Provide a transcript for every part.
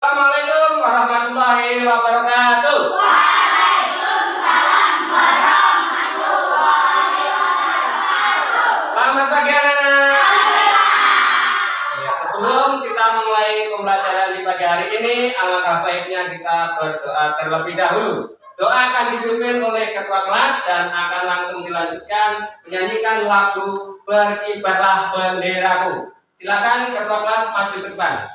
Assalamualaikum warahmatullahi wabarakatuh. Waalaikumsalam warahmatullahi wabarakatuh. Selamat pagi anak-anak. Ya, sebelum kita mulai pembelajaran di pagi hari ini, alangkah baiknya kita berdoa terlebih dahulu. Doa akan dipimpin oleh ketua kelas dan akan langsung dilanjutkan menyanyikan lagu Berkibarlah Benderaku. Silakan ketua kelas maju ke depan.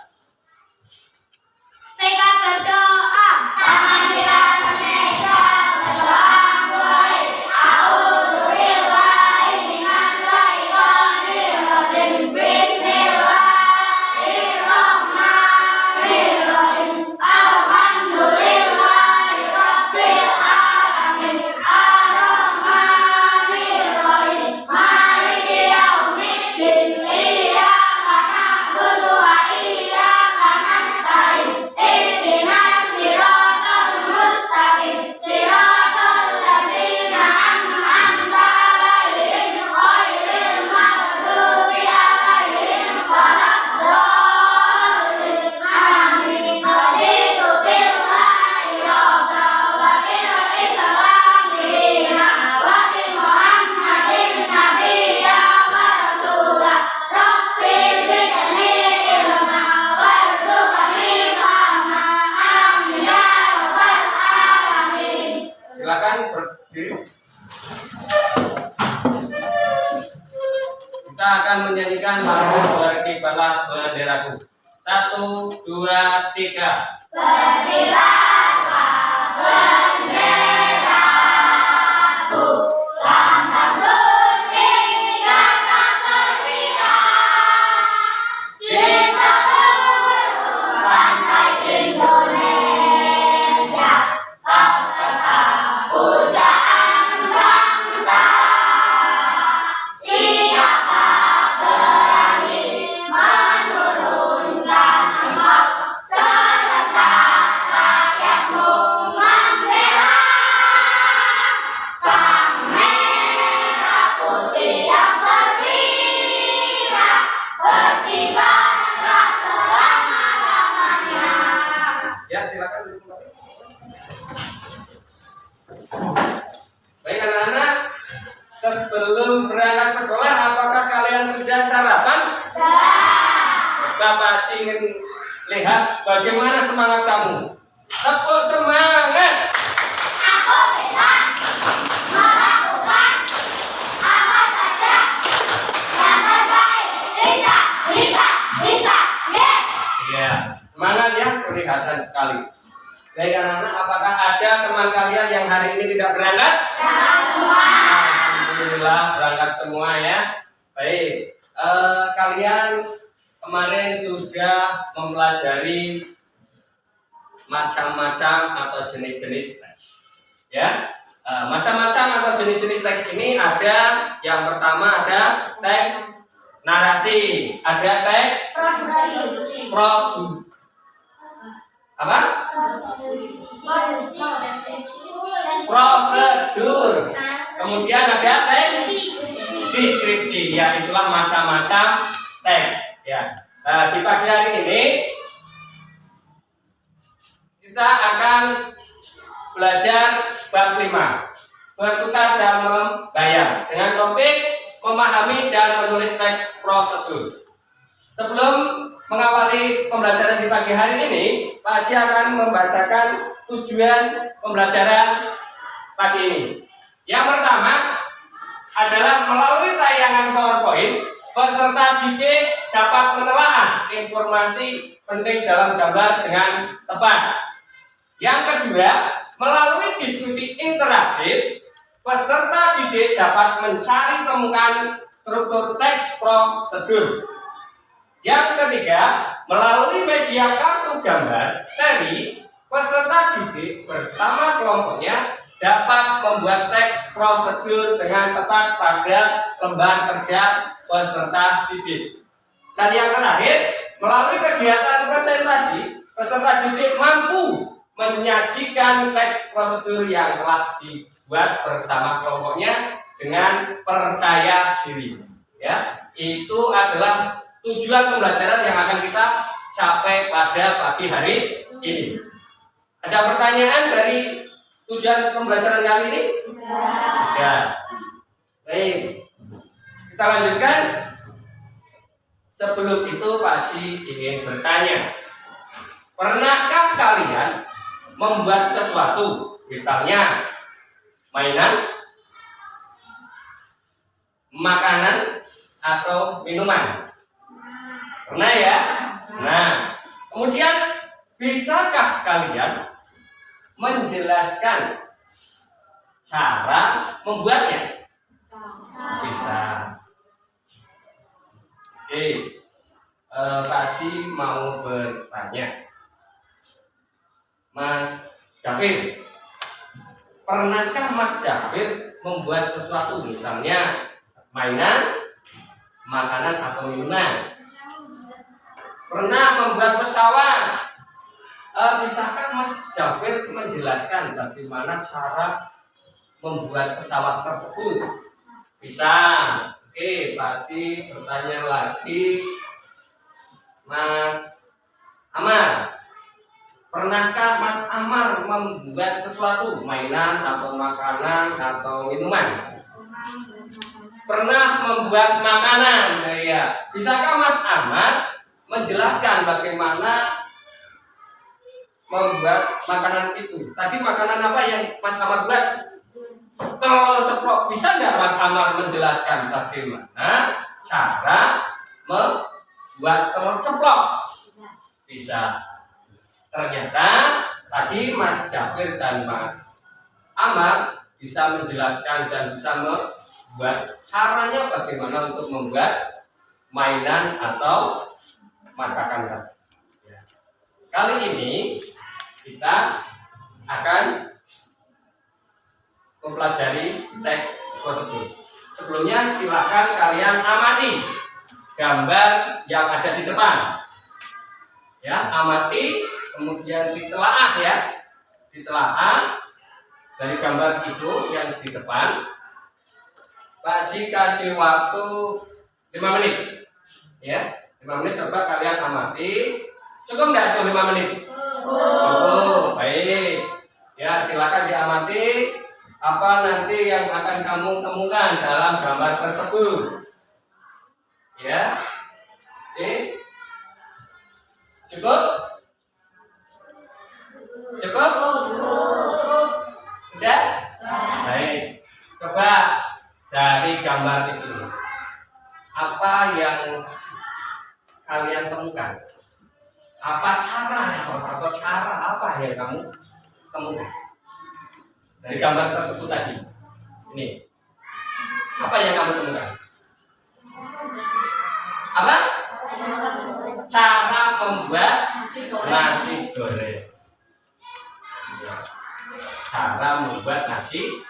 Singkat berdoa. Tangan di atas meja, berdoa mulai. A'udzubillahi minasyaitonir rajim. Bismillahirrahmanirrahim. Alhamdulillahi rabbil alamin. Ar-Rahmanirrahim. Maliki yaumiddin. Iyyaka na'budu wa iyyaka nasta'in. Ihdinas siratal mustaqim. Siratal ladzina an'amta 'alaihim ghairil maghdubi 'alaihim waladdallin. Amin. Raditu billahi rabba wa bil islami dina wa bi Muhammadin nabiyya wa rasula. Rabbi zidni ilma warzuqni fahma. Amin ya rabbal alamin. Silakan berdiri. Kita akan menyanyikan lagu Berkibarlah Benderaku. 1, 2, 3. Berkibarlah benderaku, lambang suci tegak berkibar di seluruh pantai Indonesia. Kau tetap pujaan bangsa. Siapa berani menurunkan engkau serta rakyatmu membela sang merah putih yang berkibar, berkibarlah selama-lamanya. Ya, silakan duduk kembali. Baik anak-anak, sebelum berangkat sekolah, apakah kalian sudah sarapan? Bapak Ci ingin lihat bagaimana semangat kamu. Tepuk semangat. Aku bisa melakukan apa saja yang terbaik. Bisa, bisa, bisa. Yes. Iya, semangat ya, kelihatan sekali. Baik anak-anak, apakah ada teman kalian yang hari ini tidak berangkat? Jangan semua. Alhamdulillah berangkat semua ya. Baik, kalian kemarin sudah mempelajari macam-macam atau jenis-jenis teks, ya. Macam-macam atau jenis-jenis teks ini ada. Yang pertama ada teks narasi, ada teks prosedur, kemudian ada teks deskripsi. Ya, itulah macam-macam teks. Ya, di pagi hari ini kita akan belajar bab 5, bertukar dan membayar, dengan topik memahami dan menulis teks prosedur. Sebelum mengawali pembelajaran di pagi hari ini, Pak Haji akan membacakan tujuan pembelajaran pagi ini. Yang pertama adalah melalui tayangan PowerPoint, peserta didik dapat menelaah informasi penting dalam gambar dengan tepat. Yang kedua, melalui diskusi interaktif, peserta didik dapat mencari temukan struktur teks prosedur. Yang ketiga, melalui media kartu gambar seri, peserta didik bersama kelompoknya dapat membuat teks prosedur dengan tepat pada lembar kerja peserta didik. Dan yang terakhir, melalui kegiatan presentasi, peserta didik mampu menyajikan teks prosedur yang telah dibuat bersama kelompoknya dengan percaya diri. Ya, itu adalah tujuan pembelajaran yang akan kita capai pada pagi hari ini? Ada pertanyaan dari tujuan pembelajaran kali ini? Ya. Baik. Kita lanjutkan. Sebelum itu Pak Haji ingin bertanya. Pernahkah kalian membuat sesuatu, misalnya mainan, makanan, atau minuman? Pernah ya? Nah, kemudian bisakah kalian menjelaskan cara membuatnya? Bisa. Oke, Pak Haji mau bertanya, Mas Jafir, pernahkah Mas Jafir membuat sesuatu, misalnya mainan, makanan, atau minuman? Pernah membuat pesawat? Bisakah Mas Jafir menjelaskan bagaimana cara membuat pesawat tersebut? Bisa. Oke, Pak Haji bertanya lagi, Mas Amar, pernahkah Mas Amar membuat sesuatu, mainan, atau makanan, atau minuman? Pernah membuat makanan, ya. Bisakah Mas Amar menjelaskan bagaimana membuat makanan itu? Tadi makanan apa yang Mas Amar buat? Telur ceplok. Bisa nggak Mas Amar menjelaskan bagaimana cara membuat telur ceplok? Bisa. Ternyata tadi Mas Jafir dan Mas Amar bisa menjelaskan dan bisa membuat caranya bagaimana untuk membuat mainan atau masakan. Kali ini kita akan mempelajari teks prosedur. Sebelumnya silakan kalian amati gambar yang ada di depan. Ya, amati, kemudian ditelaah ya. Ditelaah dari gambar itu yang di depan. Pak Haji kasih waktu 5 menit. Ya, 5 menit coba kalian amati. Cukup enggak itu 5 menit? Cukup. Baik. Ya, silakan diamati apa nanti yang akan kamu temukan dalam gambar tersebut. Ya. Cukup? Cukup? Sudah? Baik. Coba dari gambar itu, apa yang kalian temukan? Apa cara atau cara apa yang kamu temukan dari gambar tersebut tadi? Ini apa yang kamu temukan? Apa? Cara membuat nasi goreng. Cara membuat nasi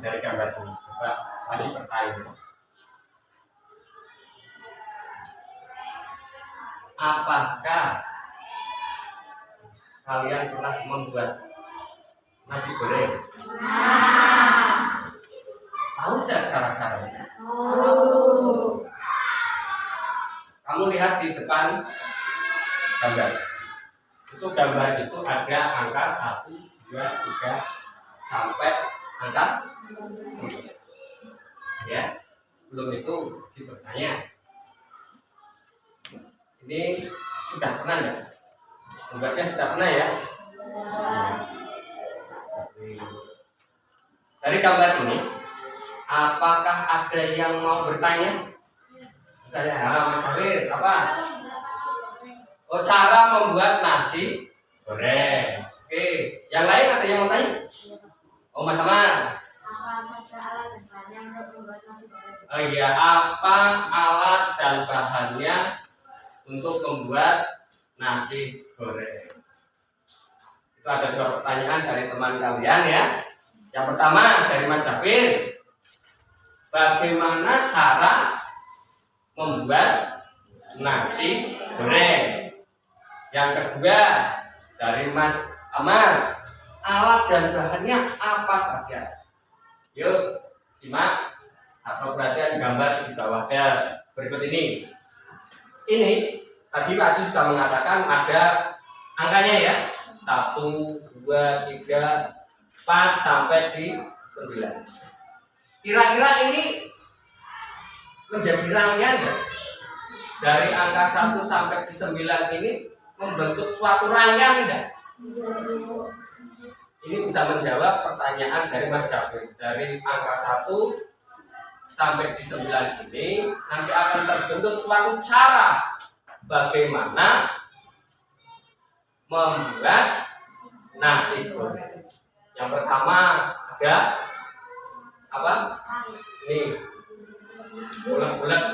dari gambar ini. Coba masih bertanya. Apakah kalian pernah membuat nasi goreng? Tahu cara-caranya? Kamu lihat di depan gambar. Itu gambar itu ada angka 1, 2, 3 sampai angka 9. Ya, sebelum itu bertanya. Ini sudah pernah ya? Membuatnya sudah pernah ya? Dari gambar ini, apakah ada yang mau bertanya? Misalnya, Mas Halil, apa? Oh, cara membuat nasi goreng. Oke, yang lain ada yang mau tanya? Oh, Mas Amar. Apa saja alat dan bahannya untuk membuat nasi goreng? Oh iya, apa alat dan bahannya untuk membuat nasi goreng? Itu ada 2 pertanyaan dari teman kalian ya. Yang pertama dari Mas Jafir, bagaimana cara membuat nasi goreng? Yang kedua dari Mas Amar, alat dan bahannya apa saja? Yuk simak atau perhatian gambar di bawahnya berikut ini. Ini tadi Pak Haji sudah mengatakan ada angkanya ya. 1, 2, 3, 4 sampai di 9. Kira-kira ini menjadi rangkaian ya? Dari angka 1 sampai di 9 ini membentuk suatu rangkaian enggak? Ini bisa menjawab pertanyaan dari Mas Jafir. Dari angka 1 sampai di 9 ini nanti akan terbentuk suatu cara bagaimana membuat nasi goreng. Yang pertama ada apa? Ini bulat-bulat,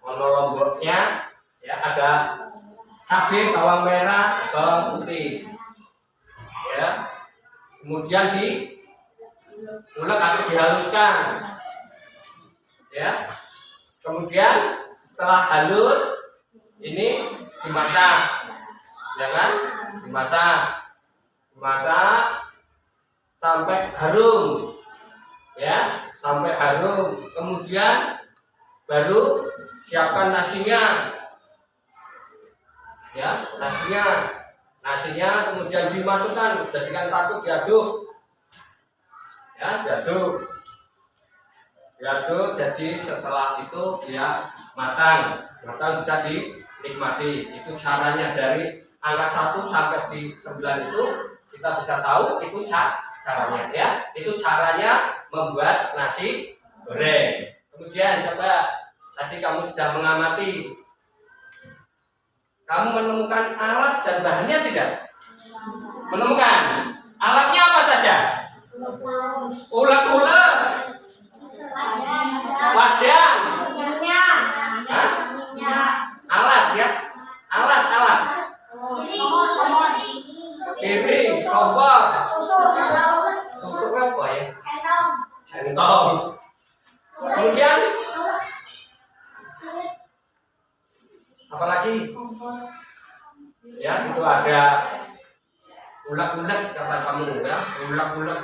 ono lomboknya, ya ada cabai, bawang merah, bawang putih, ya. Kemudian diulek atau dihaluskan, ya. Kemudian setelah halus ini dimasak, ya kan? Dimasak sampai harum, ya, sampai harum. Kemudian baru siapkan nasinya, ya, nasinya kemudian dimasukkan, jadikan satu, diaduk, ya, diaduk. Jadi setelah itu dia matang bisa dinikmati. Itu caranya dari angka 1 sampai di 9 itu kita bisa tahu itu caranya, ya. Itu caranya membuat nasi goreng. Kemudian coba tadi kamu sudah mengamati, kamu menemukan alat dan bahannya tidak? Menemukan. Alatnya apa saja? Ulek-ulek, wajan, alat ya, alat, piring, kompor, susu apa ya? Centong. Kemudian apa lagi? Ya, itu ada ulek-ulek kata kamu ya, ulek-ulek.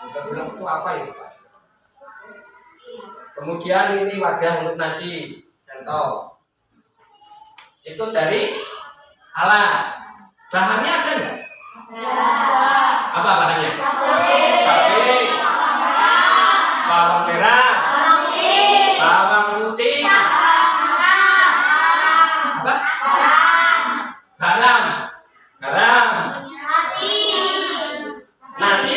Ulek-ulek itu apa itu, Pak? Kemudian ini wadah untuk nasi, centong. Itu dari alat. Bahannya ada nggak? Apa bahannya? Cabai, bawang merah, bawang putih, apa? Garam, nasi,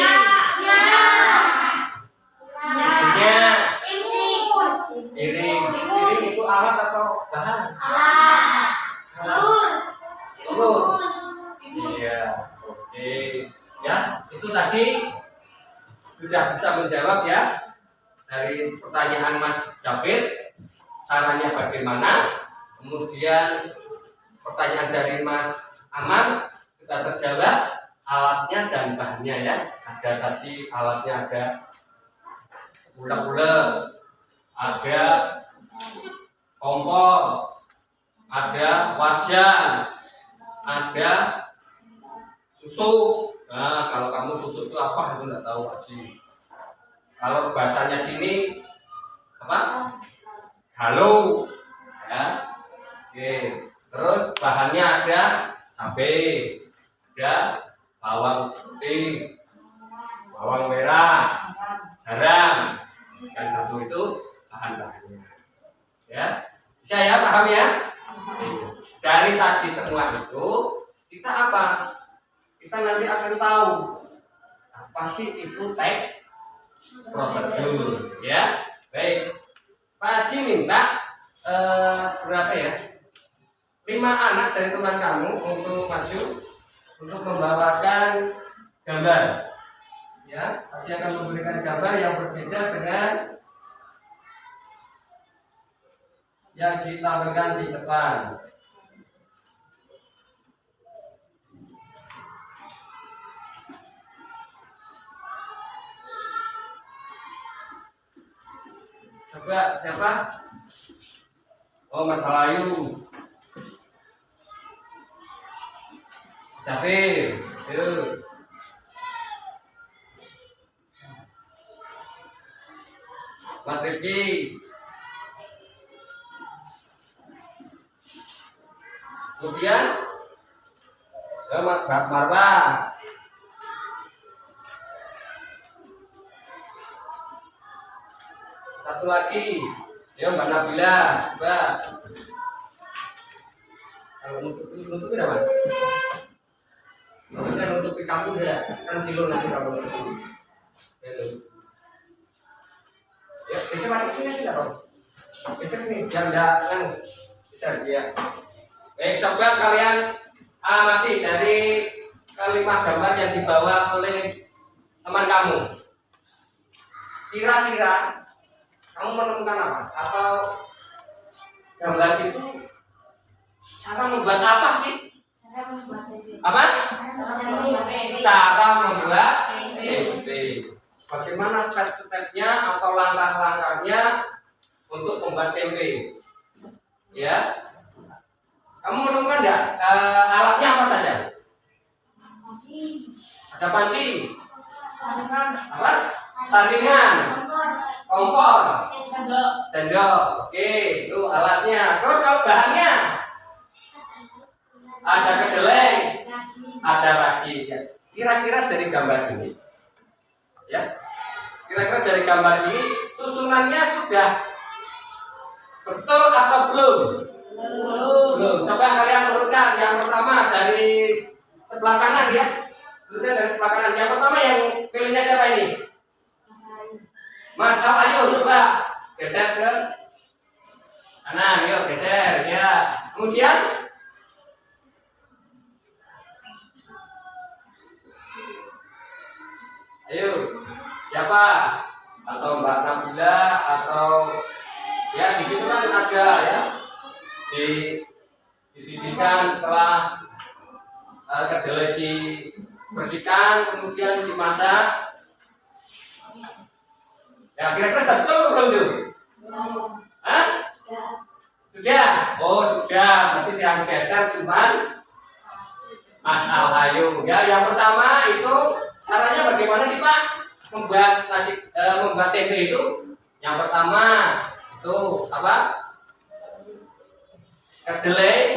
piring itu alat atau bahan? Telur. Iya, oke. Ya, itu tadi sudah bisa menjawab ya dari pertanyaan Mas Jafir, caranya bagaimana. Kemudian pertanyaan dari Mas Amar sudah terjawab, alatnya dan bahannya ya. Ada tadi alatnya, ada ulek-ulek, ada kompor, ada wajan, ada susu. Nah, kalau kamu susu itu apa itu nggak tahu Haji. Kalau bahasanya sini apa? Halo, ya. Oke. Terus bahannya ada cabai, ada bawang putih, bawang merah, garam. Dan satu itu bahan-bahannya. Ya, bisa ya, paham ya? Dari tadi semua itu kita apa? Kita nanti akan tahu apa sih itu teks prosedur, ya. Baik, Pak Haji minta berapa ya? 5 anak dari teman kamu untuk maju untuk membawakan gambar. Ya, Haji akan memberikan gambar yang berbeda dengan yang ditampilkan di depan. Coba siapa? Oh, Mas Bayu. Jafir. Yuk. Mas Rifki. Kemudian Mbak Marwa. Satu lagi, ya Mbak Nabila, Mbak. Kalau nutup ya Mas. Maksudnya nutupi kamu ya, kan silo nanti kamu nutupi. Ya, bisa mati sini tidak dong? Bisa sini, jangan kan bisa dia. Baik, coba kalian amati dari kalimat gambar yang dibawa oleh teman kamu. Kira-kira kamu menemukan apa? Atau gambar itu cara membuat apa sih? Cara membuat tempe. Apa? Cara membuat tempe. Bagaimana step-stepnya atau langkah-langkahnya untuk membuat tempe? Ya, kamu menemukan enggak alatnya apa saja? Ada panci, apa? Saringan, kompor, sendok. Oke, itu alatnya. Terus kalau bahannya ada kedelai, ada ragi. Ya. Kira-kira dari gambar ini, ya. Kira-kira dari gambar ini susunannya sudah betul atau belum? Belum. Coba kalian urutkan. Yang pertama dari sebelah kanan ya. Urutkan dari sebelah kanan. Yang pertama yang pilihnya siapa ini? Mas, ayo coba geser ke kanan. Yuk geser ya. Kemudian ayo siapa? Atau Mbak Nabila atau ya di situ kan ada ya dididihkan setelah kedelai dibersihkan kemudian dimasak. Ya kira-kira sudah betul belum itu? Hah? Sudah? Oh sudah, berarti yang geser cuman Mas Alhayu. Ya yang pertama itu caranya bagaimana sih Pak membuat membuat tempe itu? Yang pertama itu apa? Kedelai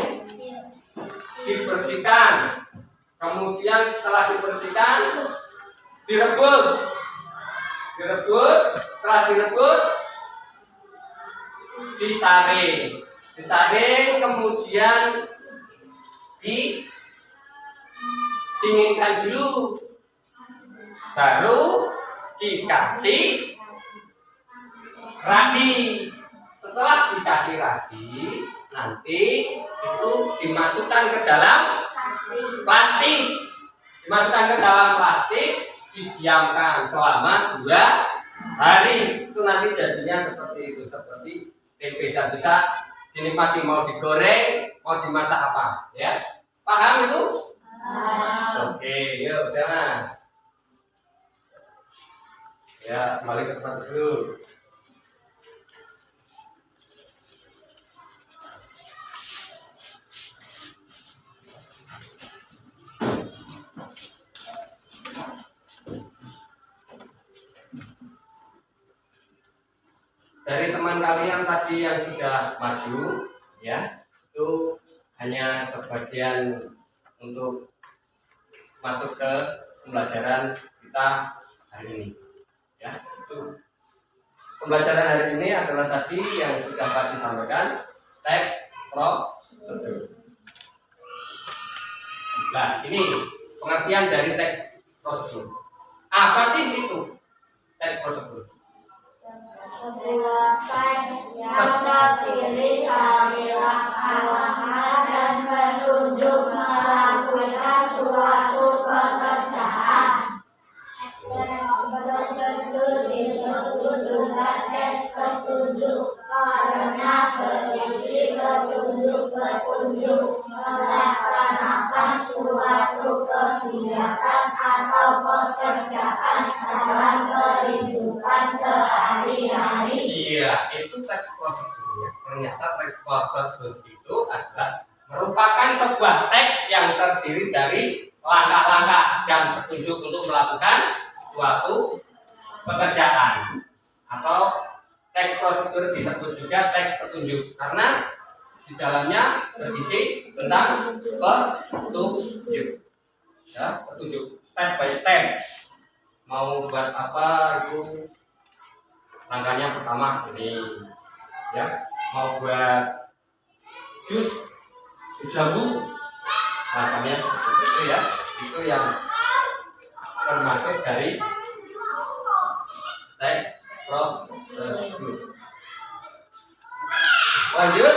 dibersihkan, kemudian setelah dibersihkan direbus, setelah direbus disaring, kemudian didinginkan dulu, baru dikasih ragi. Setelah dikasih ragi, nanti itu dimasukkan ke dalam plastik. Didiamkan selama 2 hari. Itu nanti jadinya seperti itu, seperti tempe dan bisa dinikmati mau digoreng, mau dimasak apa, ya. Paham itu? Oke, yuk udah Mas. Ya, kembali ke tempat dulu. Dari teman kalian tadi yang sudah maju, ya, itu hanya sebagian untuk masuk ke pembelajaran kita hari ini. Ya, itu pembelajaran hari ini adalah tadi yang sudah Pak sampaikan, teks prosedur. Nah, ini pengertian dari teks prosedur. Apa sih itu teks prosedur? Sebuah teks yang terdiri dari langkah-langkah dan petunjuk melakukan suatu pekerjaan. Teks prosedur disebut juga teks petunjuk karena berisi petunjuk melaksanakan suatu kegiatan atau pekerjaan dalam kehidupan sehari-hari. Iya, itu teks prosedur ya. Ternyata teks prosedur itu adalah merupakan sebuah teks yang terdiri dari langkah-langkah dan petunjuk untuk melakukan suatu pekerjaan. Atau teks prosedur disebut juga teks petunjuk karena Di dalamnya berisi tentang petunjuk. Ya, petunjuk step by step. Mau buat apa itu langkahnya pertama ini. Ya, mau buat jus jambu, langkahnya seperti itu ya. Itu yang termasuk dari teks prosedur. Lanjut,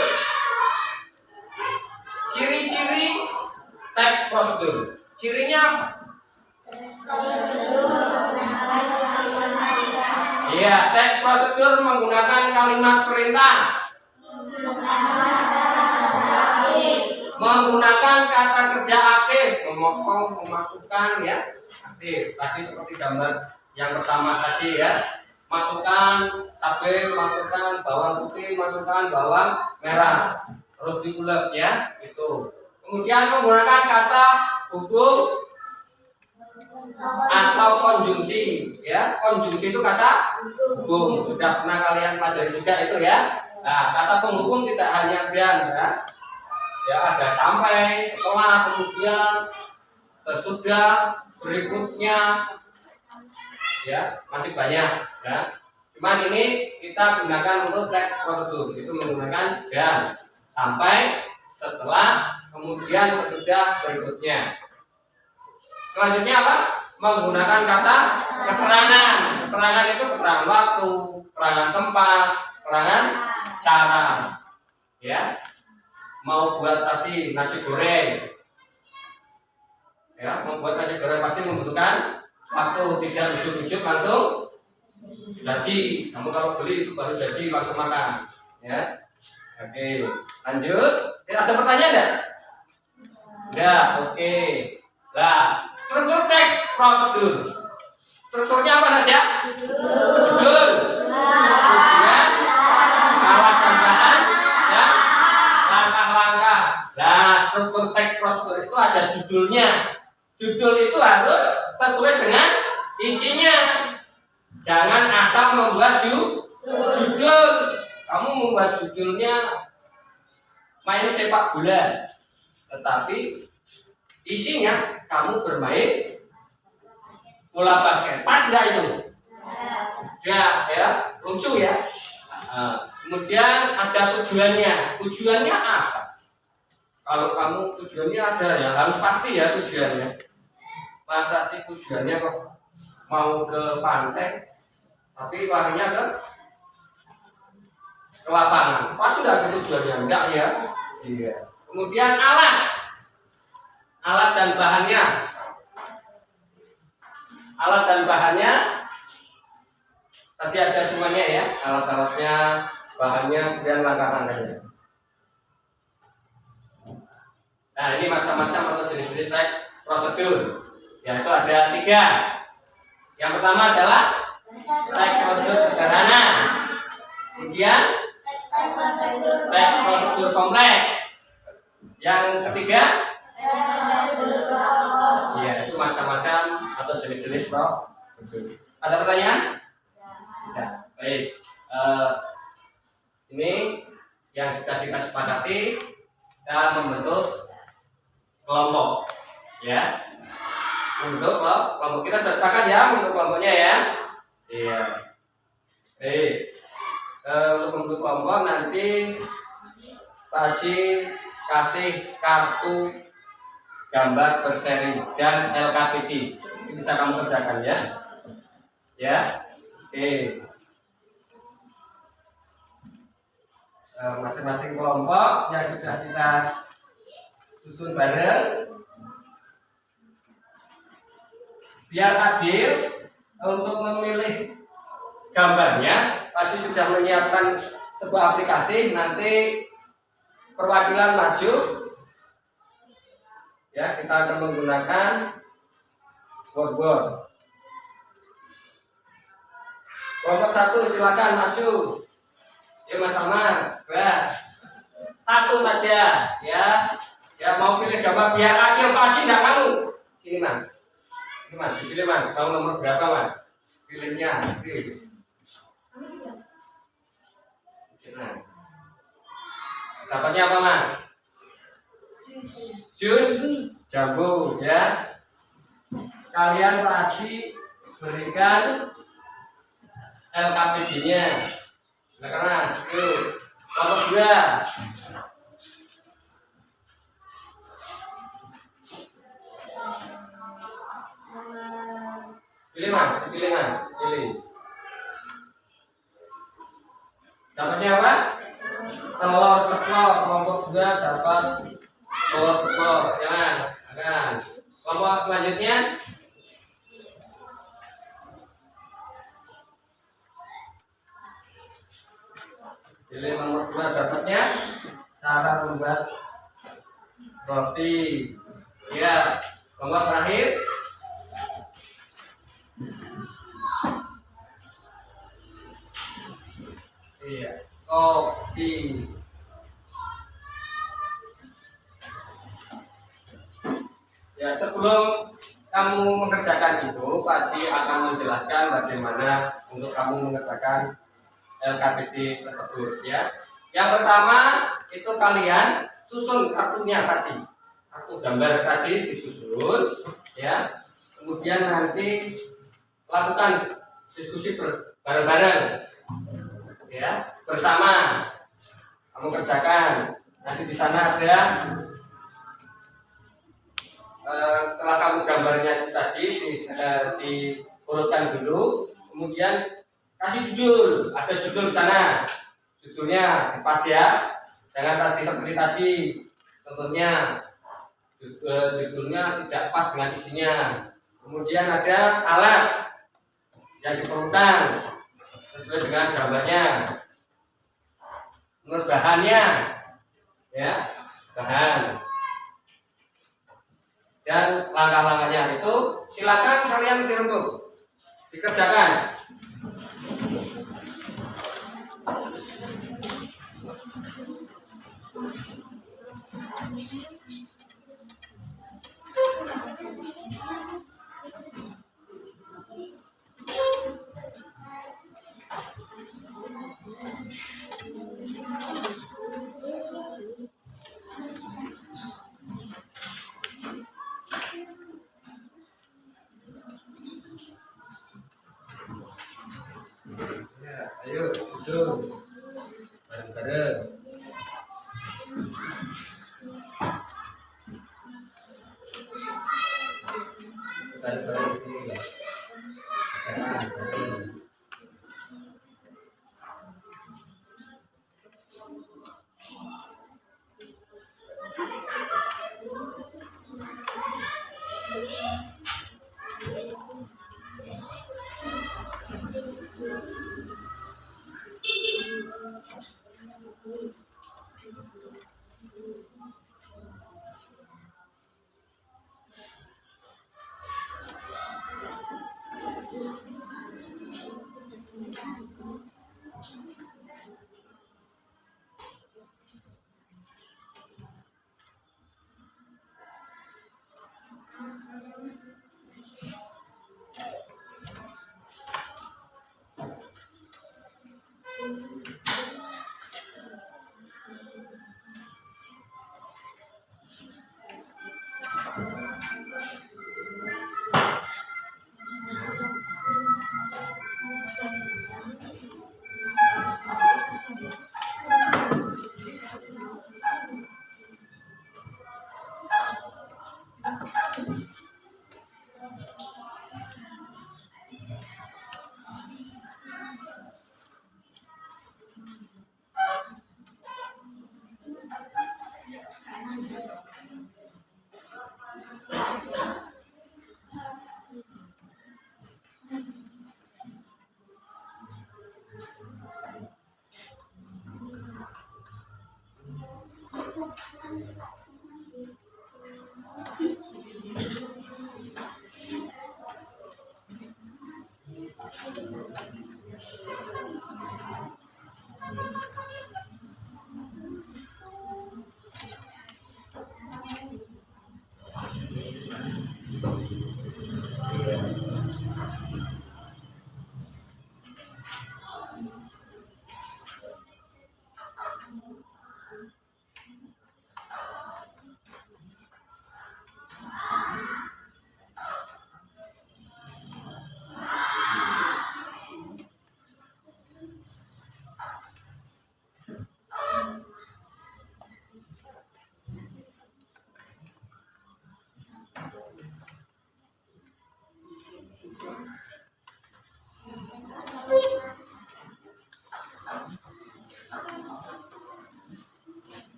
ciri-ciri teks prosedur. Cirinya apa? Iya, teks prosedur menggunakan kalimat perintah, menggunakan kata kerja aktif, memotong, memasukkan ya, aktif. Tadi seperti gambar yang pertama tadi ya, masukkan cabai, masukkan bawang putih, masukkan bawang merah, terus diulek ya, itu. Kemudian menggunakan kata hubung atau konjungsi ya. Konjungsi itu kata hubung, sudah pernah kalian pelajari juga itu ya. Nah, kata penghubung tidak hanya dan ya, ada sampai, setelah, kemudian, sesudah, berikutnya ya, masih banyak ya. Cuman ini kita gunakan untuk teks prosedur, itu menggunakan dan, sampai, setelah, kemudian, sesudah, berikutnya. Selanjutnya apa? Menggunakan kata keterangan. Keterangan itu keterangan waktu, keterangan tempat, keterangan cara. Ya. Mau buat tadi nasi goreng. Ya, membuat nasi goreng pasti membutuhkan waktu, tidak ujuk-ujuk langsung jadi. Kamu kalau beli itu baru jadi langsung makan. Ya. Oke, lanjut. Ada pertanyaan enggak? Ya, oke. Nah, struktur teks prosedur. Strukturnya apa saja? Judul, tujuan, alat dan bahan, ya, langkah-langkah. Nah, struktur teks prosedur itu ada judulnya. Judul itu harus sesuai dengan isinya. Jangan asal membuat judul. Kamu membuat judulnya main sepak bola, tetapi isinya kamu bermain bola basket. Pas nggak itu? Ya, lucu ya. Kemudian ada tujuannya. Tujuannya apa? Kalau kamu tujuannya ada ya, harus pasti ya tujuannya. Masa sih tujuannya kok mau ke pantai, tapi larinya ke lapangan? Pas sudah ke tujuannya, enggak ya? Iya. Kemudian alat dan bahannya. Alat dan bahannya tadi ada semuanya ya, alat-alatnya, bahannya, kemudian langkah-langkahnya. Nah, ini macam-macam atau jenis-jenis teks prosedur. Yaitu ada 3. Yang pertama adalah teks prosedur sederhana. Kemudian teks prosedur kompleks. Yang ketiga, ya, itu macam-macam atau jenis-jenis prosedur. Ada pertanyaan? Ya, baik. Ini yang sudah kita sepakati, kita membentuk kelompok, ya. Untuk kelompok kita sudah sepakat ya, untuk kelompoknya ya. Iya. Baik. Untuk membentuk kelompok nanti Pak Haji kasih kartu gambar berseri dan LKPD. Ini bisa kamu kerjakan ya. Ya. Oke. Masing-masing kelompok yang sudah kita susun bareng, biar adil untuk memilih gambarnya. Pak Haji sudah menyiapkan sebuah aplikasi, nanti perwakilan maju ya, kita akan menggunakan board. Kelompok 1 silakan maju ya, Mas Ahmad. Satu saja ya. Ya, mau pilih gambar biar adil. Pak Haji enggak mau. Sini Mas. Ini Mas, pilih Mas. Kamu nomor berapa Mas? Pilihnya. Pilih. Nah. Dapatnya apa Mas? Jus jambu ya. Sekalian Pak Haji berikan LKPD-nya. Silakan Mas. Yuk. Kelompok 2. Pilih Mas, pilih Mas, pilih. Dapatnya apa? Telur ceplok. Kelompok 2 dapat telur ceplok. Ya Mas, akan. Kelompok selanjutnya. Pilih nomor 2 dapatnya cara membuat roti. Ya, kelompok terakhir. Iya, kopi. Ya, sebelum kamu mengerjakan itu, Pak Haji akan menjelaskan bagaimana untuk kamu mengerjakan LKPD tersebut ya. Yang pertama itu kalian susun kartunya tadi, kartu gambar tadi disusun ya. Kemudian nanti lakukan diskusi bareng-bareng ya, bersama kamu kerjakan. Nanti di sana ada setelah kamu gambarnya itu tadi diurutkan dulu, kemudian kasih judul, ada judul di sana, judulnya dipas ya, jangan tadi seperti tadi, contohnya judulnya tidak pas dengan isinya. Kemudian ada alat yang diperlukan sesuai dengan gambarnya, menurut bahannya ya, bahan dan langkah-langkahnya itu silakan kalian dirembuk, dikerjakan. Ya, ayo judul bareng-bareng. Bareng-bareng ini. Jangan bareng.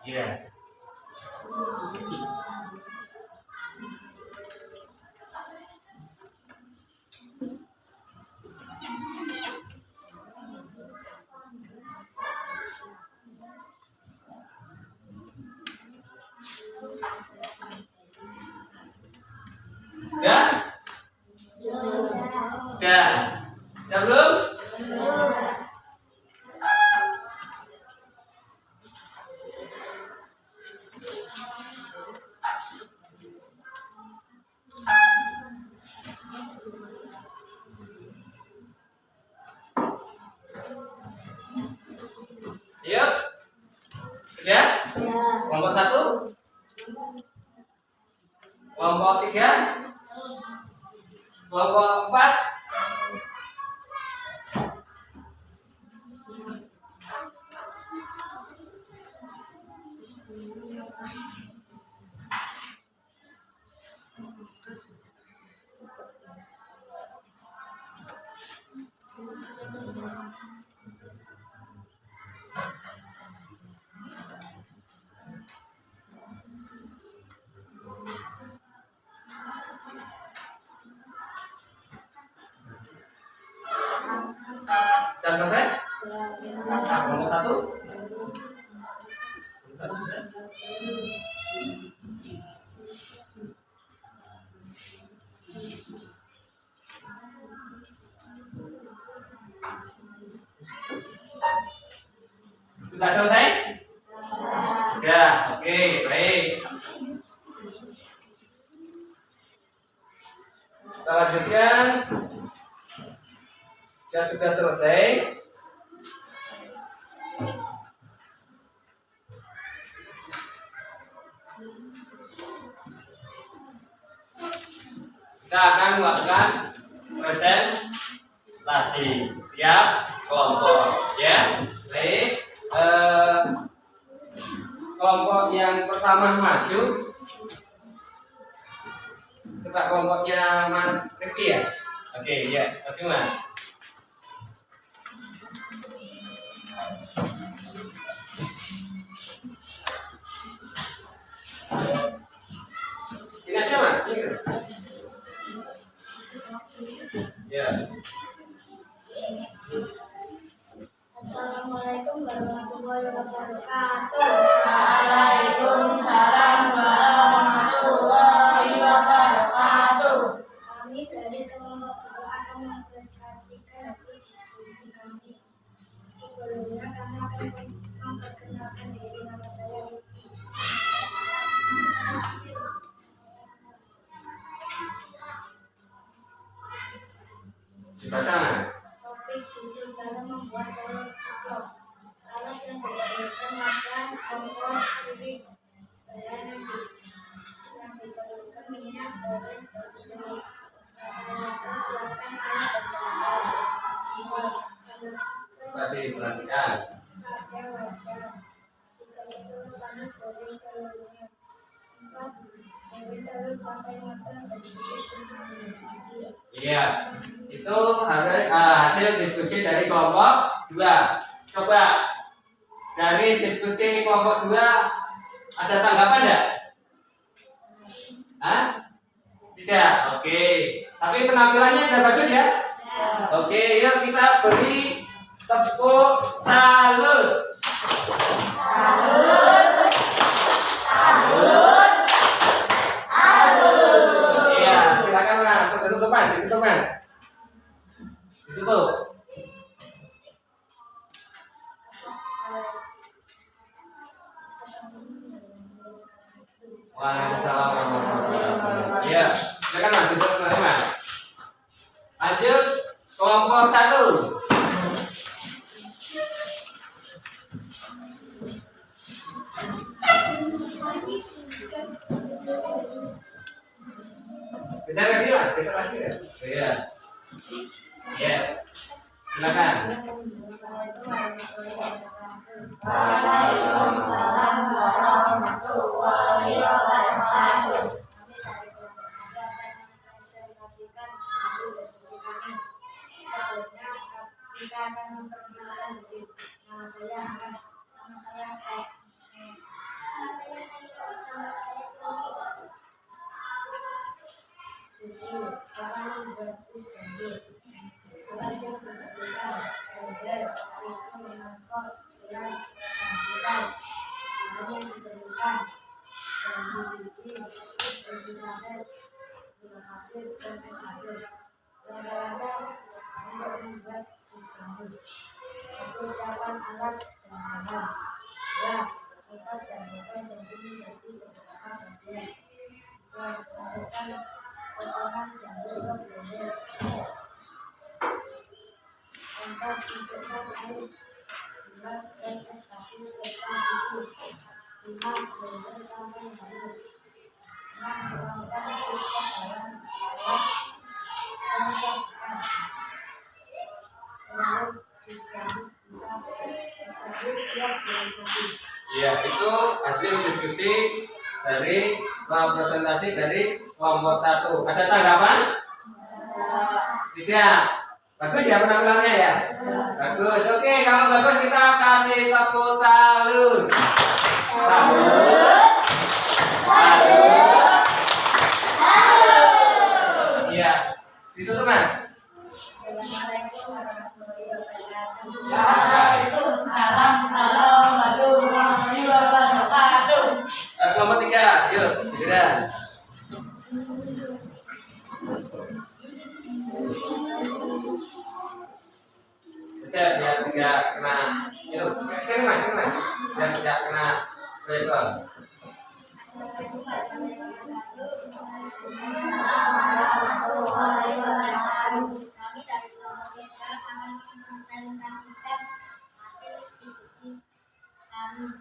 Ya. Sudah? Sudah. Sudah belum? Yuk. Sudah? Kelompok 1? Kelompok 3? Kelompok 4? Sudah selesai? Kelompok 1? Sudah selesai? Sudah. Oke, baik. Kita lanjutkan. Jika sudah selesai, kita akan melakukan presentasi tiap kelompok, ya. Baik. Kelompok yang pertama maju. Coba kelompoknya Mas Rifki ya. Oke, ya, maju Mas. Ini aja Mas. Ya. Assalamualaikum warahmatullahi wabarakatuh. Waalaikumsalam warahmatullahi wabarakatuh. Kami dari kelompok 2 akan mempresentasikan hasil diskusi kami. Sebelumnya kami akan memperkenalkan diri. Nama saya Rifki. Dibaca Mas. Topik judul cara membuat telur ceplok. Alat yang digunakan macam kompor, piring, bahan yang diperlukan minyak goreng, telur. Silakan alat Berarti perhatikan. pakai wajan. Jika sebelum panas goreng telurnya. 4. Goreng telur sampai matang dan sedikit lagi. Iya. Itu hasil diskusi dari kelompok 2. Coba dari diskusi kelompok 2 ada tanggapan enggak? Hah? Tidak. Oke. Tapi penampilannya sudah bagus ya? Oke, yuk kita beri tepuk salut. Iya, silakan Mas. Tutup Mas, tutup Mas. Tutup. Waalaikumsalam warahmatullahi wabarakatuh. Ya, silakan Mas, duduk Mas. Lanjut kelompok 1. Bisa lagi Mas, bisa lagi ya? Iya. Iya. Silakan. Waalaikumsalam warahmatullahi wabarakatuh. Kami dari kelompok 1 akan mempresentasikan hasil diskusi kami. Sebelumnya kita akan memperkenalkan diri. Nama saya Akan. Nama saya Kas. Nama saya Niko. Nama saya Sumi. Tujuh. Kami berjus janji. Belajar bercerita, belajar, itu menangkap, jelas, dan pisau. Hal yang diperlukan, janji biji, biji saset, gula pasir, dan es batu. Lada-lada, untuk membuat jus jambu. Persiapan alat dan bahan. Ya, kupas dan potong jambu menjadi beberapa bagian. Ya, masukkan potongan jambu ke blender. 4. Masukkan air, gula, dan es batu serta susu. 5. Blender sampai halus. 6. Tuangkan jus ke dalam gelas dan sajikan. Lalu jus jambu bisa es jambu siap dinikmati. Ya, itu hasil diskusi dari presentasi dari kelompok 1. Ada tanggapan? Tidak. Bagus ya penampilannya ya? Bagus. Oke, kalau bagus kita kasih tepuk salut. Salut. Salut. Iya. Ditutup Mas. Assalamualaikum warahmatullahi wabarakatuh. Waalaikumsalam warahmatullahi wabarakatuh. Kelompok 3, yuk, giliran. Bisa biar tidak kena itu. Sini Mas, biar tidak kena pressure. Warahmatullahi wabarakatuh. Kami dari kelompok 3 akan mempresentasikan hasil diskusi kami.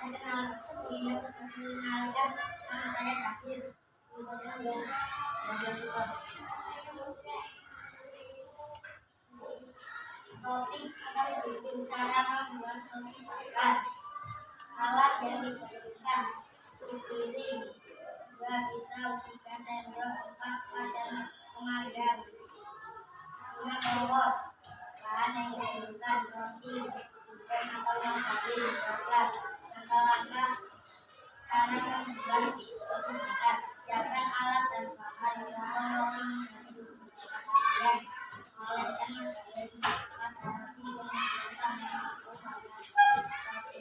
Sebelumnya perkenalkan, nama saya Zakir. Topik akan berbicara membuat roti bakar. Alat yang diperlukan: piring, 2 pisau, 3 sendok, 4 wajan pemadam, 5 kompor. Bahan yang diperlukan: roti, bukan atau margarin, coklat. Langkah-langkah cara membuat roti bakar. Siapkan alat dan bahan. Ya, oleskan margarin pada api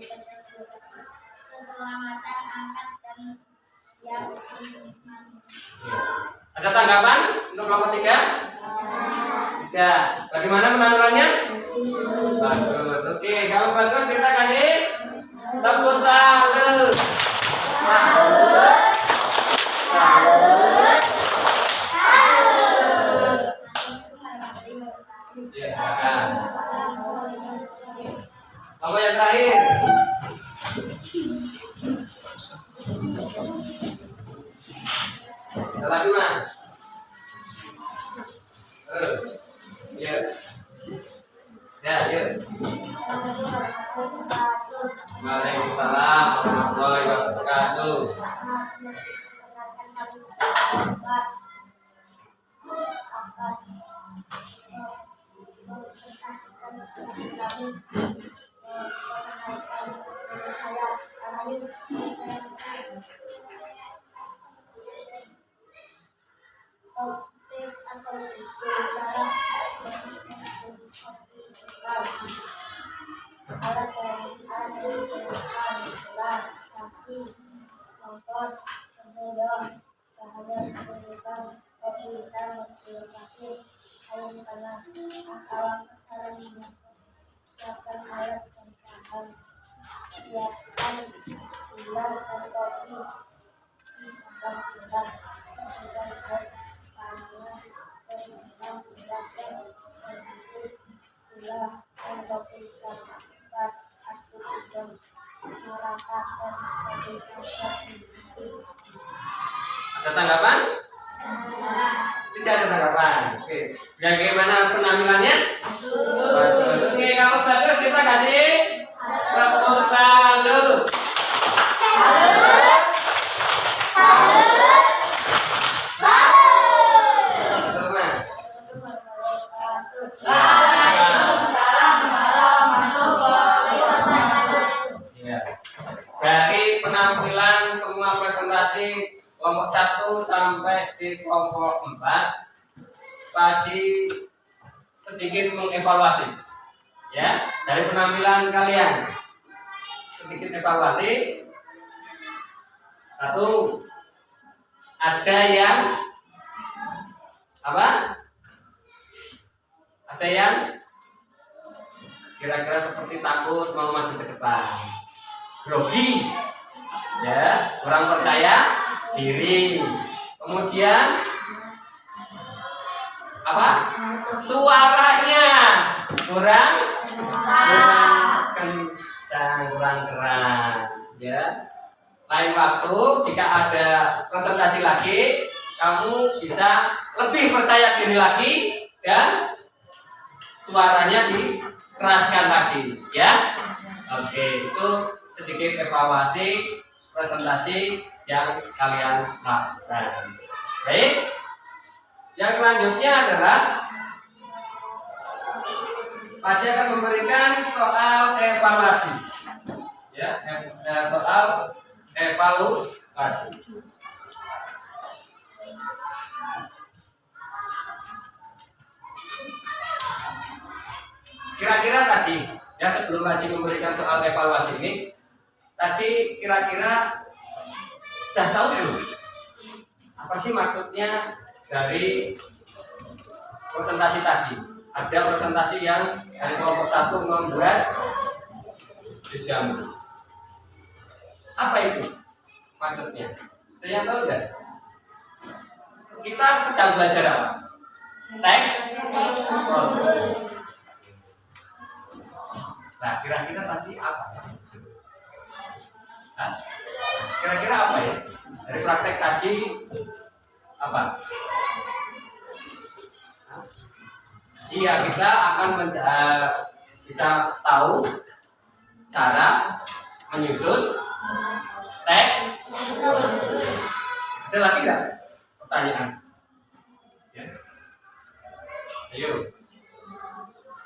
yang setelah matang, angkat dan siap dinikmati. Ada tanggapan untuk kelompok 3? Tidak. Bagaimana penampilannya? Bagus. Oke, kalau bagus kita kasih tepuk salut. Salut. Salut. Ya, silakan. Kelompok yang terakhir. Lagi Mas. Ya. Ya, ya. Waalaikumsalam warahmatullahi wabarakatuh. kita bersilaturahmi ayat panas alam alam siapkan ayat tentang siapkan bulan dan kopi akan jelas siapkan ayat panas tentang jelas termasuk bulan dan kopi dapat aku dan merasakan kopi Ada tanggapan? Tidak ada tanggapan. Oke. Bagaimana penampilannya? Bagus. Oke, kalau bagus kita kasih tepuk salut. Ya. Dari penampilan semua presentasi kelompok 1 sampai di kelompok 4, Pak Haji sedikit mengevaluasi. Ya, dari penampilan kalian sedikit evaluasi. 1, ada yang apa? Ada yang kira-kira seperti takut mau maju ke depan, grogi, ya, kurang percaya diri. Kemudian apa? Suaranya kurang kencang, kurang keras, ya. Lain waktu jika ada presentasi lagi, kamu bisa lebih percaya diri lagi dan suaranya dikeraskan lagi, ya. Oke, itu sedikit evaluasi presentasi yang kalian lakukan. Baik. Yang selanjutnya adalah Pak Haji akan memberikan soal evaluasi. Ya, soal evaluasi. Kira-kira tadi, ya, sebelum Pak Haji memberikan soal evaluasi ini, tadi kira-kira sudah tahu belum? Apa sih maksudnya dari presentasi tadi? Ada presentasi yang dari kelompok 1 membuat jus jambu. Apa itu maksudnya? Ada yang tahu tidak? Kita sedang belajar apa? Teks prosedur. Nah, kira-kira tadi apa? Nah, kira-kira apa ya? Dari praktek tadi apa? Iya, kita akan bisa tahu cara menyusun teks. Ada lagi nggak pertanyaan? Ya. Ayo.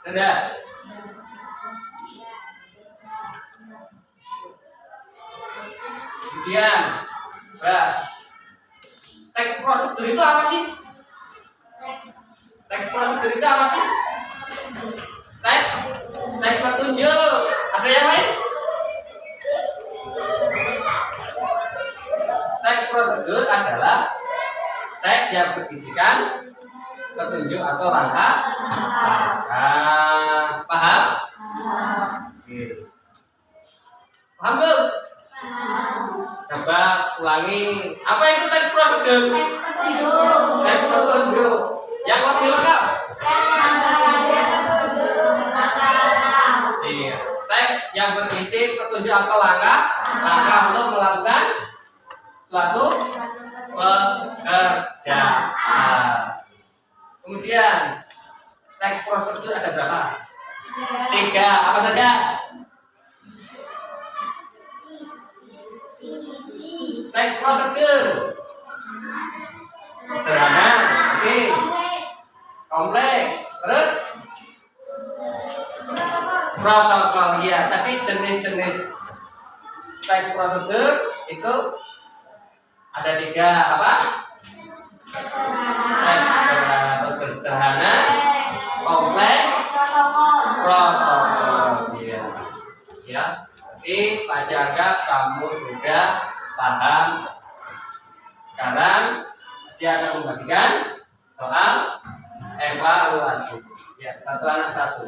Sudah. Kemudian, teks prosedur itu apa sih? Teks prosedur itu apa sih? Teks petunjuk. Ada yang lain? Teks prosedur adalah teks yang berisikan petunjuk atau langkah. Paham? Oke. Paham belum? Coba ulangi. Apa itu teks prosedur? Teks petunjuk. Yang lebih lengkap. Iya. Teks yang berisi petunjuk atau langkah untuk melakukan suatu pekerjaan. Kemudian teks prosedur ada berapa? 3. Apa saja? Teks prosedur sederhana, oke. Kompleks, terus protokol. Ya, tadi jenis-jenis teks prosedur itu ada 3, apa? Teks sederhana, kompleks, protokol. Ya, siap. Oke, Pak Haji anggap kamu sudah paham. Sekarang saya akan membagikan soal evaluasi. Ya, satu anak satu.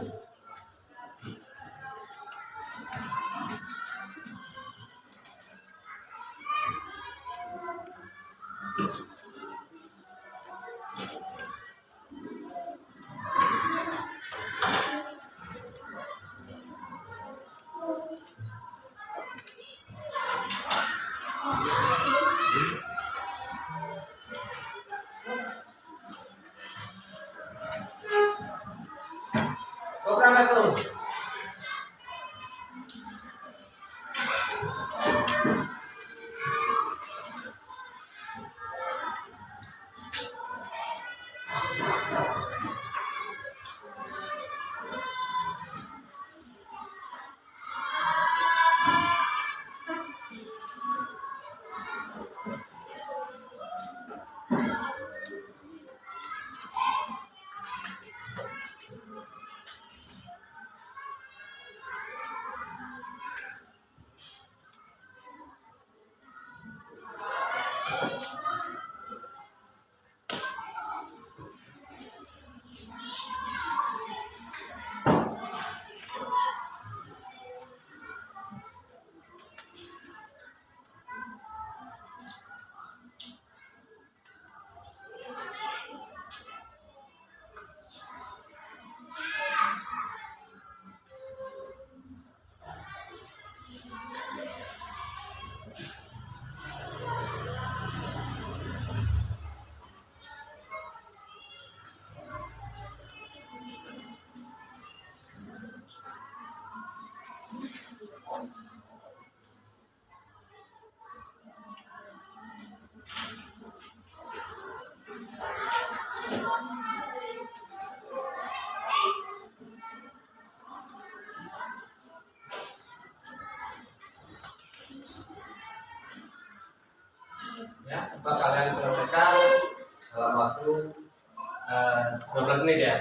Kau berangkat tuh. Ya, coba kalian selesaikan dalam waktu 12 menit ya.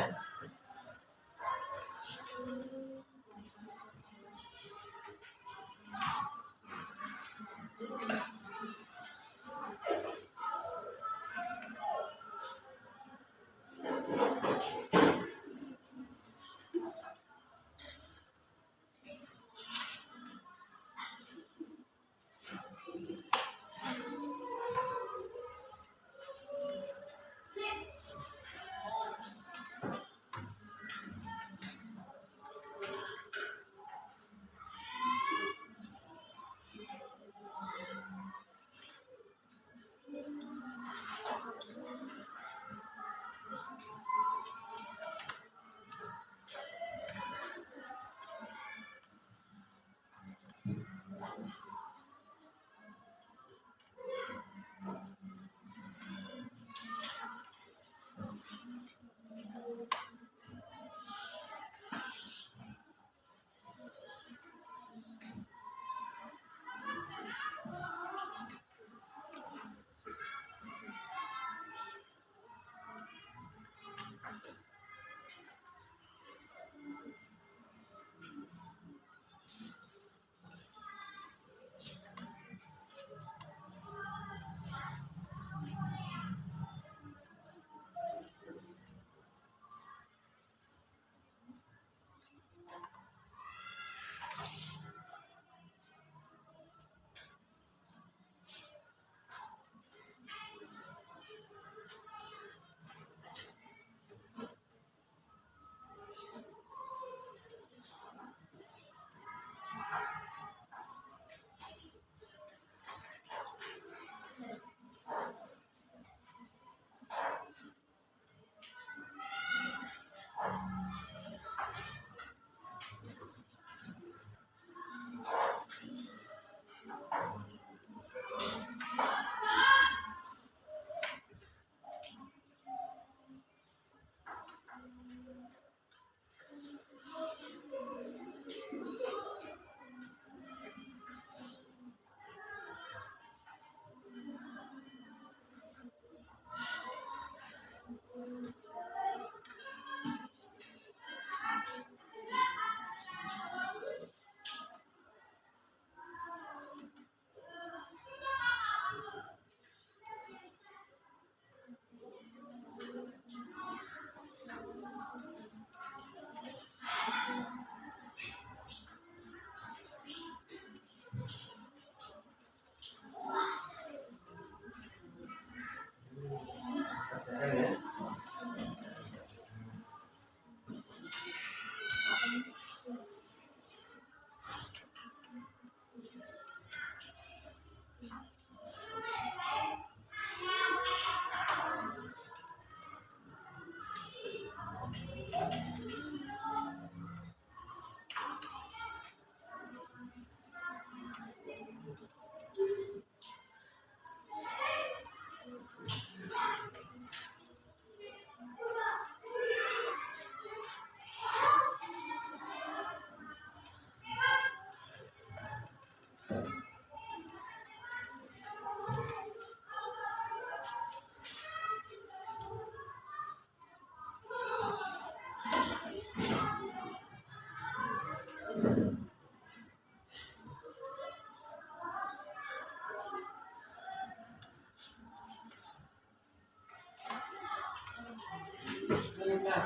Iya.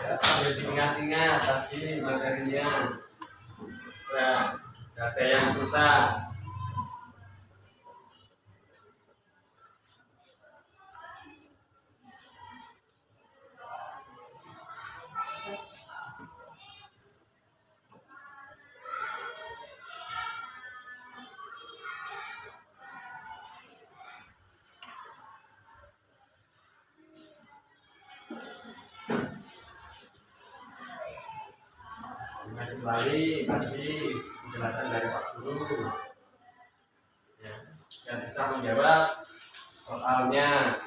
Ya, sambil diingat-ingat tadi materinya. Nah, gak ada yang susah. Ingat kembali tadi penjelasan dari Pak Guru. Ya, yang bisa menjawab soalnya.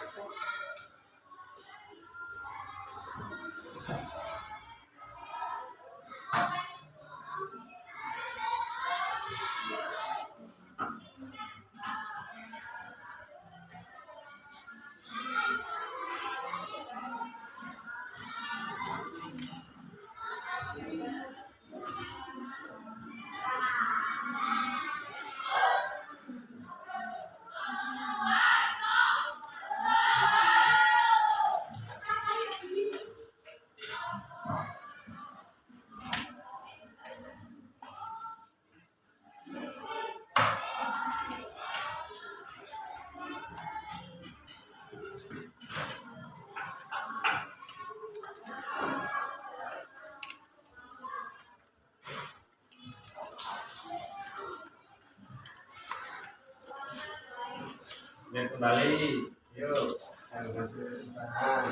Dan kembali, yuk, yang masih kesusahan.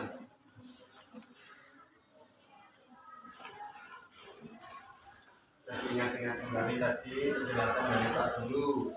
Jadi ingat-ingat kembali tadi penjelasan dari Pak Guru.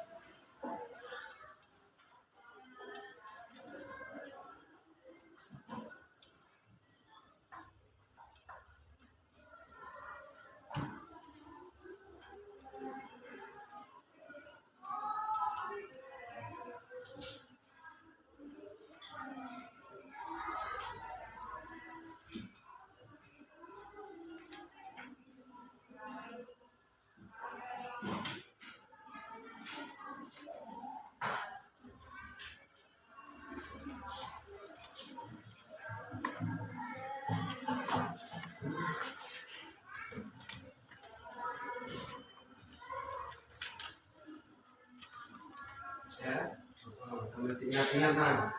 Ya, sambil diingat-ingat Mas.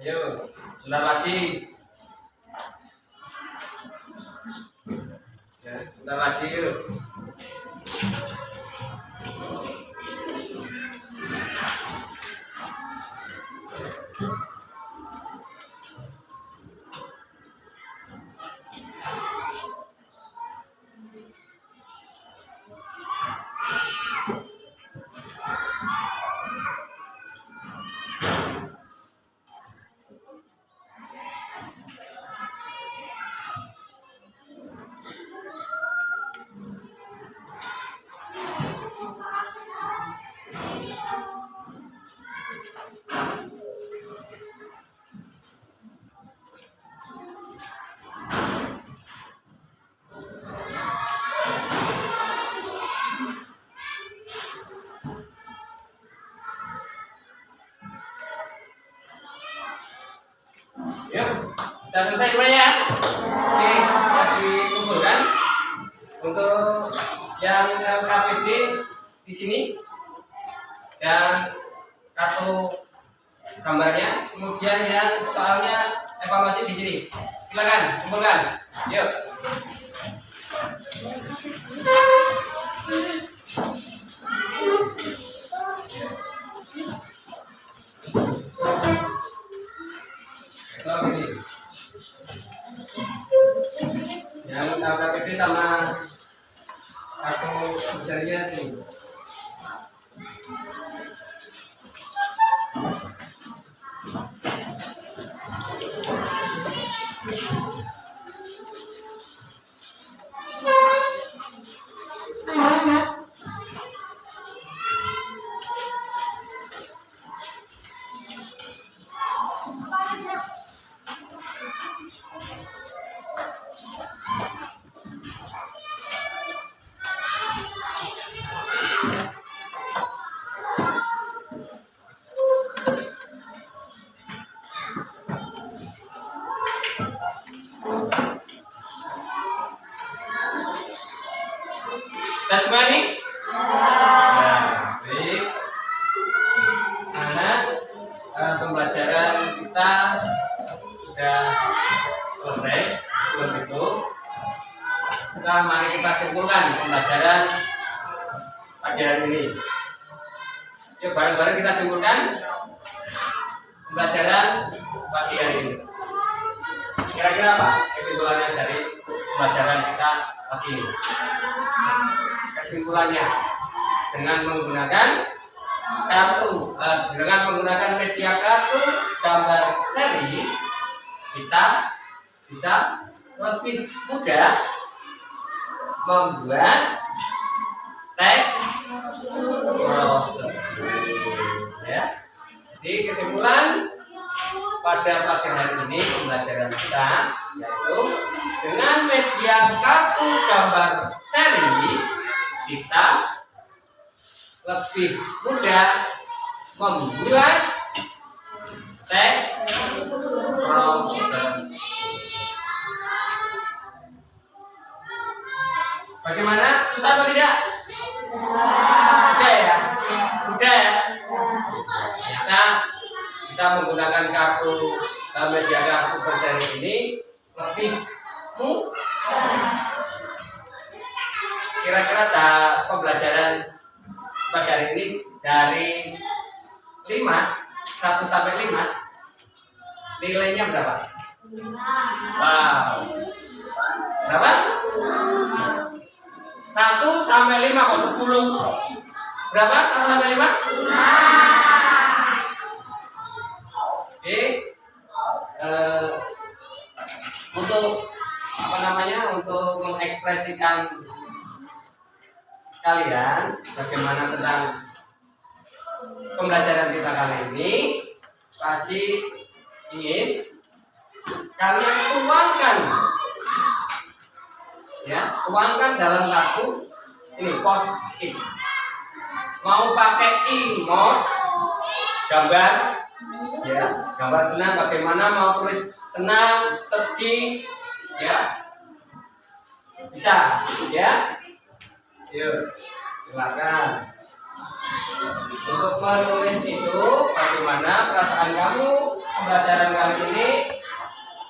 Ayo, sebentar lagi. Bentar lagi yuk. Yuk, sudah selesai semuanya. Oke, dikumpulkan untuk yang KPD di sini dan kartu gambarnya. Kemudian yang soalnya evaluasi di sini. Silakan kumpulkan. Yuk. Oh, ini. Yang KPD sama kartu besarnya sini. Sudah semua nih? Nah, baik. Anak, pembelajaran kita sudah selesai. Sebelum itu, mari kita simpulkan pembelajaran pagi hari ini. Yuk bareng-bareng kita simpulkan pembelajaran pagi hari ini. Kira-kira apa kesimpulannya dari pembelajaran kita pagi ini? Kesimpulannya, dengan menggunakan media kartu gambar seri, kita bisa lebih mudah membuat teks prosedur. Ya. Jadi kesimpulan pada pagi hari ini pembelajaran kita yaitu dengan media kartu gambar seri kita lebih mudah membuat teks prosedur. Bagaimana? Susah atau tidak? Mudah ya? Mudah ya? Ternyata kita menggunakan kartu media kartu berseri ini lebih mudah. Kira-kira pembelajaran pada hari ini dari 1 sampai 5 nilainya berapa? Wow. Berapa? 1 sampai 5 kok 10. Berapa? 1 sampai 5? Oke. Untuk untuk mengekspresikan kalian bagaimana tentang pembelajaran kita kali ini, Pak Haji ingin kalian tuangkan dalam kartu ini post-it. Mau pakai emot gambar ya, gambar senang bagaimana, mau tulis senang, sedih ya, bisa ya. Yuk, silakan. Untuk menulis itu bagaimana perasaan kamu pembelajaran kali ini,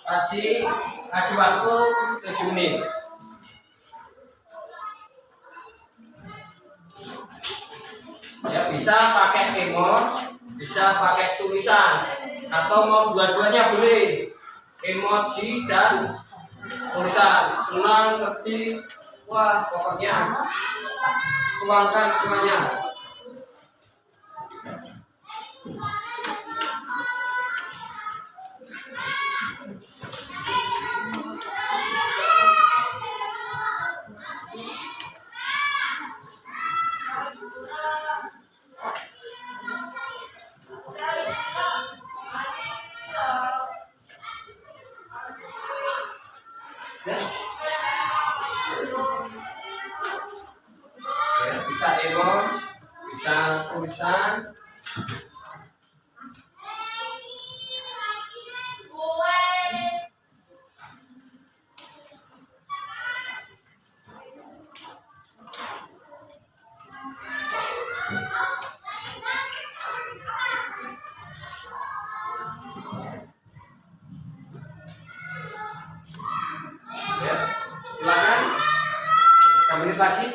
Haji kasih waktu 7 menit. Ya, bisa pakai emoji, bisa pakai tulisan, atau mau dua-duanya boleh. Emoji dan tulisan. Senang, sedih, wah pokoknya tuangkan semuanya. Ya, bisa emoji, bisa tulisan. Ya, silakan. 3 menit lagi.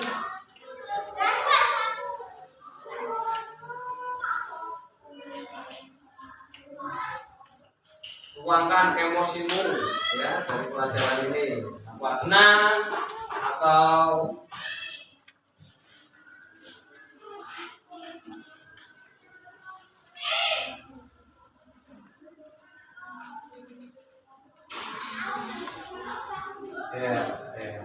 Tuangkan emosimu ya dari pelajaran ini. Apa senang atau ya, ya.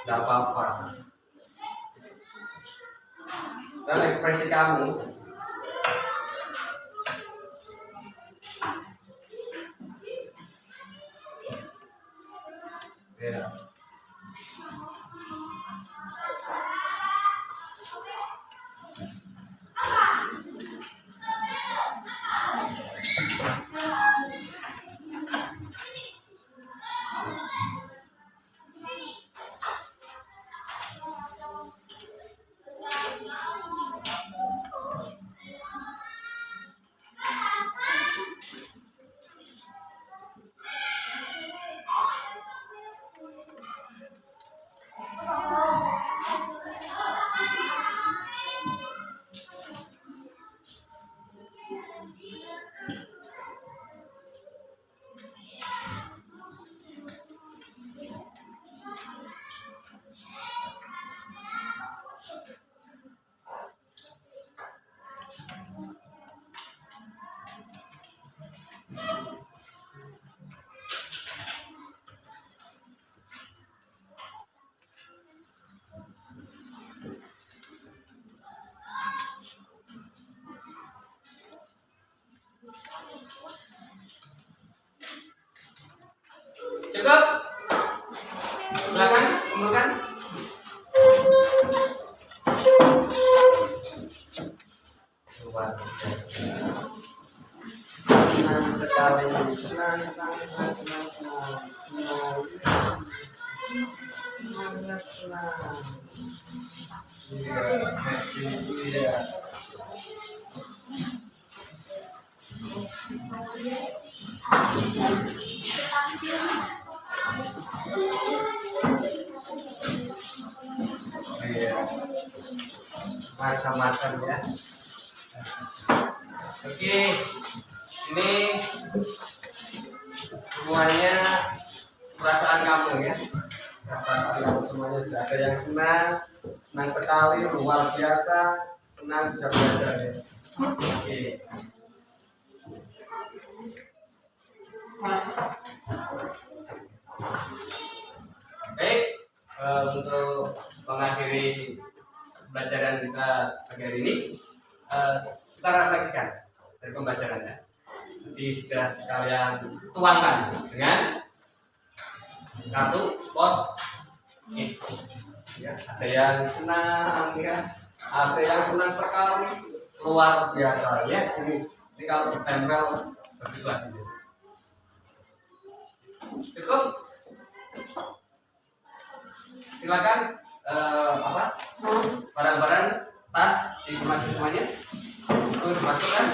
Tidak apa-apa. Dan ekspresi kamu. Ya. Cukup? Silakan kumpulkan. Senang sekali, senang. Iya. Iya. Macam-macam ya. Oke, ini semuanya perasaan kamu ya. Perasaan kamu semuanya sudah ada yang senang sekali, luar biasa, senang bisa belajar ya. Oke. Baik, untuk mengakhiri pembelajaran kita pagi hari ini, kita refleksikan dari pembelajarannya. Jadi sudah kalian tuangkan dengan kartu pos it. Ya, ada yang senang ya, ada yang senang sekali, luar biasa ya. Ini kalau ditempel bagus lagi. Cukup? Silakan barang-barang tas dikemas semuanya itu dimasukkan.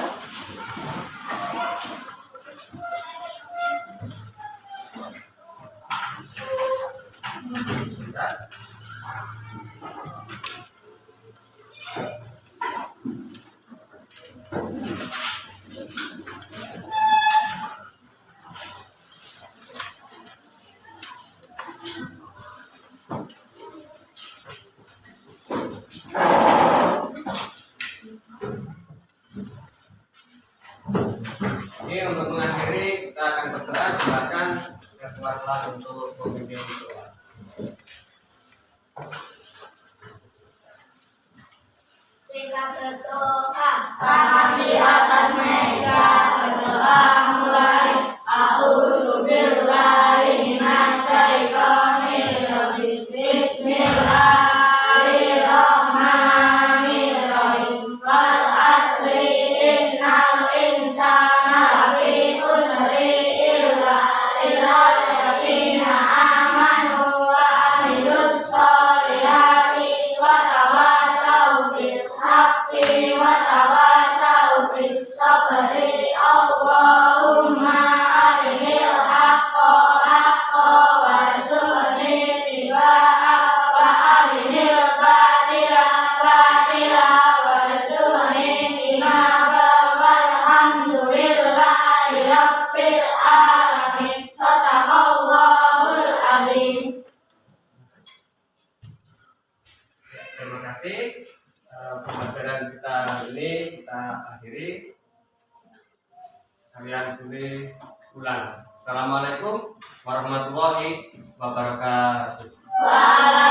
Oke, untuk mengakhiri kita akan berdoa. Silakan ketua kelas untuk memimpin doa. Singkat berdoa. Tangan di atas meja, berdoa mulai. A'udzu billahi minasyaitonir rajim. Bismillahirrahmanirrahim. Wal asri innal insana lafi khusri illa alladzina amanu wa amilus sholihati wa tawassaw bil haqqi wa tawassaw bis sabri. Allahumma arinil haqqa haqqan warzuqni ittiba'ah wa arinil batila batila warzuqni ijtinabah. Walhamdulillahi rabbil alamin. Shadaqallahul azim. Terima kasih. Pembelajaran kita hari ini kita akhiri. Kalian boleh ulang. Assalamualaikum warahmatullahi wabarakatuh. Waalaikumsalam.